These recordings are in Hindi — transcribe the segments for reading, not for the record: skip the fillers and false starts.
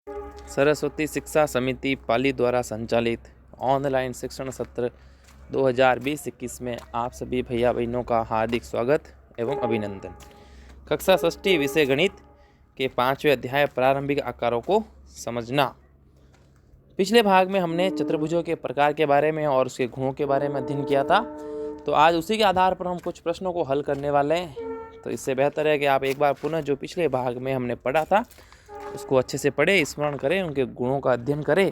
सरस्वती शिक्षा समिति पाली द्वारा संचालित ऑनलाइन शिक्षण सत्र 2020-21 में आप सभी भैया बहनों का हार्दिक स्वागत एवं अभिनंदन। कक्षा षष्ठी विषय गणित के 5वें अध्याय प्रारंभिक आकारों को समझना। पिछले भाग में हमने चतुर्भुजों के प्रकार के बारे में और उसके गुणों के बारे में अध्ययन किया था, तो आज उसी के आधार पर हम कुछ प्रश्नों को हल करने वाले हैं। तो इससे बेहतर है कि आप एक बार पुनः जो पिछले भाग में हमने पढ़ा था उसको अच्छे से पढ़ें, स्मरण करें, उनके गुणों का अध्ययन करें,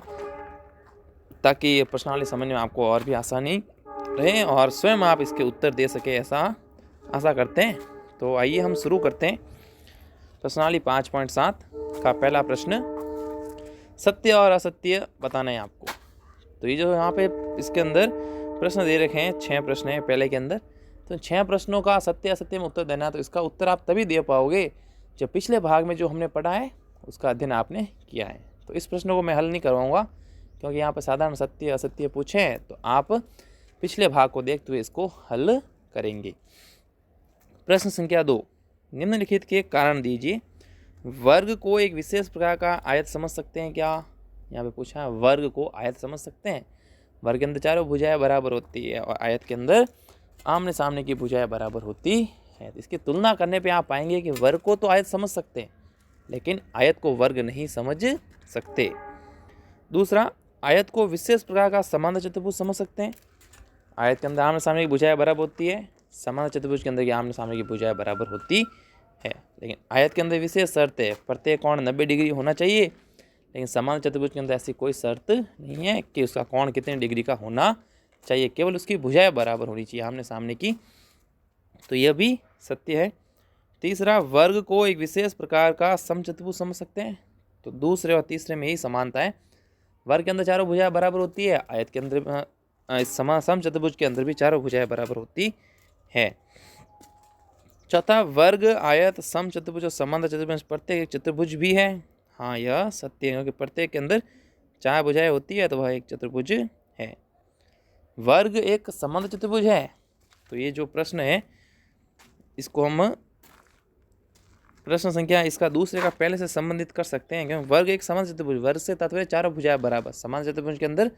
ताकि ये प्रश्नावली समझने में आपको और भी आसानी रहे और स्वयं आप इसके उत्तर दे सके, ऐसा आशा करते हैं। तो आइए हम शुरू करते हैं। प्रश्नावली 5.7 का पहला प्रश्न, सत्य और असत्य बताना है आपको। तो ये जो यहाँ पे इसके अंदर प्रश्न दे रखे हैं, 6 प्रश्न हैं पहले के अंदर। तो 6 प्रश्नों का सत्य असत्य में उत्तर देना है। तो इसका उत्तर आप तभी दे पाओगे जब पिछले भाग में जो हमने पढ़ा है उसका अध्ययन आपने किया है। तो इस प्रश्न को मैं हल नहीं करवाऊंगा, क्योंकि यहाँ पर साधारण सत्य असत्य पूछे हैं, तो आप पिछले भाग को देखते हुए इसको हल करेंगे। प्रश्न संख्या 2, निम्नलिखित के कारण दीजिए। वर्ग को एक विशेष प्रकार का आयत समझ सकते हैं क्या? यहाँ पे पूछा है, वर्ग को आयत समझ सकते हैं। वर्ग के अंदर चारों भुजाएं बराबर होती है और आयत के अंदर आमने सामने की भुजाएं बराबर होती है। इसकी तुलना करने पे आप पाएंगे कि वर्ग को तो आयत समझ सकते हैं, लेकिन आयत को वर्ग नहीं समझ सकते। दूसरा, आयत को विशेष प्रकार का समांतर चतुर्भुज समझ सकते हैं। आयत के अंदर आमने सामने की भुजाएं बराबर होती है, समांतर चतुर्भुज के अंदर की आमने सामने की भुजाएं बराबर होती है। लेकिन आयत के अंदर विशेष शर्त है, प्रत्येक कोण 90 डिग्री होना चाहिए, लेकिन समांतर चतुर्भुज के अंदर ऐसी कोई शर्त नहीं है कि उसका कोण कितने डिग्री का होना चाहिए, केवल उसकी भुजाएं बराबर होनी चाहिए आमने सामने की। तो यह भी सत्य है। तीसरा, वर्ग को एक विशेष प्रकार का समचतुर्भुज समझ सकते हैं। तो दूसरे और तीसरे में ही समानता है। वर्ग के अंदर चारों भुजाएं बराबर होती है, आयत के अंदर समचतुर्भुज के अंदर भी चारों भुजाएं बराबर होती है। चौथा, वर्ग, आयत, समचतुर्भुज और समांतर चतुर्भुज प्रत्येक एक चतुर्भुज भी है। हाँ, यह सत्य है, क्योंकि प्रत्येक के अंदर 4 भुजाएं होती है, तो वह एक चतुर्भुज है। वर्ग एक समांतर चतुर्भुज है। तो ये जो प्रश्न है इसको हम प्रश्न संख्या इसका दूसरे का पहले से संबंधित कर सकते हैं, क्योंकि वर्ग एक समांतर चतुर्भुज, वर्ग से तात्पर्य चारों भुजाएं बराबर, समांतर चतुर्भुज के अंदर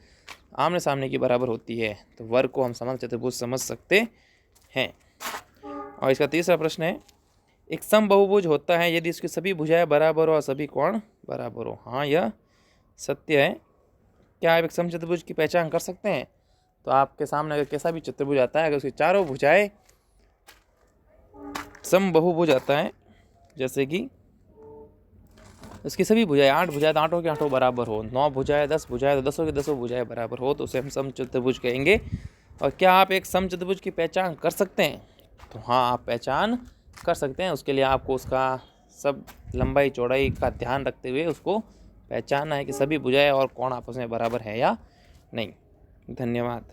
आमने सामने की बराबर होती है, तो वर्ग को हम समांतर चतुर्भुज समझ सकते हैं। और इसका तीसरा प्रश्न है, एक समबहुभुज होता है यदि इसकी सभी भुजाएं बराबर हो और सभी कोण बराबर हो। हाँ, यह सत्य है। क्या आप एक समचतुर्भुज की पहचान कर सकते हैं? तो आपके सामने अगर कैसा भी चतुर्भुज आता है, अगर उसकी चारों भुजाएं समबहुभुज आता है, जैसे कि उसकी सभी भुजाएं 8 भुजाएं तो 8 की 8 बराबर हो, 9 भुजाएं 10 भुजाएं तो 10 की 10 भुजाएं बराबर हो, तो उसे हम समचतुर्भुज कहेंगे। और क्या आप एक समचतुर्भुज की पहचान कर सकते हैं? तो हाँ, आप पहचान कर सकते हैं। उसके लिए आपको उसका सब लंबाई चौड़ाई का ध्यान रखते हुए उसको पहचानना है कि सभी भुजाएं और कोण आपस में बराबर है या नहीं। धन्यवाद।